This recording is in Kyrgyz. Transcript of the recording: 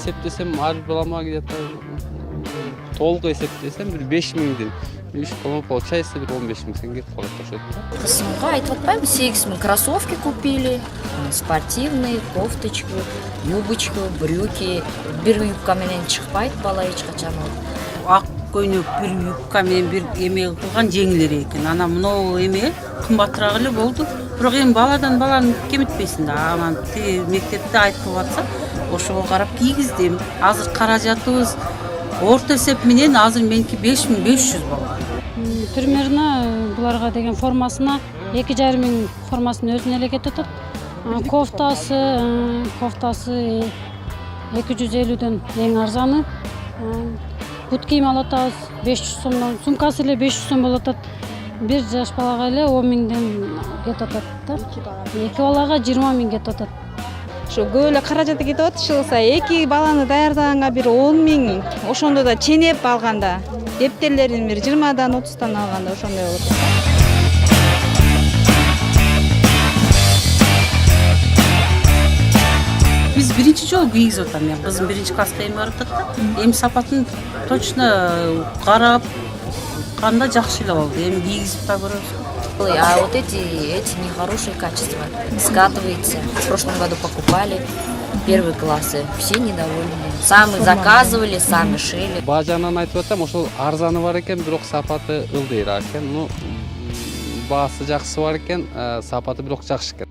эсептесем ар бир балама где-то толук эсептесем бир 5000ден 3 балама получается бир 15000 теңге калат ошот. Кызымга айтып атпаймынбы, 8000 кроссовки купили, спортивный, кофточку, юбочку, брюки. Бир юбка менен чыкпайт бала эч качан. Ак көйнөк бир юбка менен бир эме кылган жеңилер экен. Ана мынау эме кымбатыраак эле болду. Бирок эми баладан баланы кеметпейсиң да. Анан мектепте айтып атса, ошого карап кийгиздим. Азыр каражатыбыз орто эсеп менен азыр меники 5500 болот. Примерно буларга деген формасына 2500 формасын өзүнө эле кетип атат. Кофтасы 250ден эң арзаны. Бут кийим алып атабыз 500 сомдон. Сумкасы эле 500 сом болуп атат. Бир жаш балага эле 10000ден кетип атат да. Эки балага 20000 кетип атат. Ошо көп эле каражаты кетип атышылса, эки баланы даярдаганга бир 10000, ошондо да ченеп алганда, дептерлерин бир 20дан 30тан алганда ошондой болот. Биз биринчи жолу кийгизип атам мен. Кызым биринчи класска эми барып атат да. Эми сапатын точно карап канда жакшы эле болду. Эми кийгизип да көрөбүз. А вот эти нехорошие качества скатывается. В прошлом году покупали первые классы, все недовольны. Сами заказывали, сами шили. Баа жагынан айтып атам, ошол арзаны бар экен, бирок сапаты ылдыйраак экен. Баасы жакшы бар экен, сапаты бирок жакшы экен.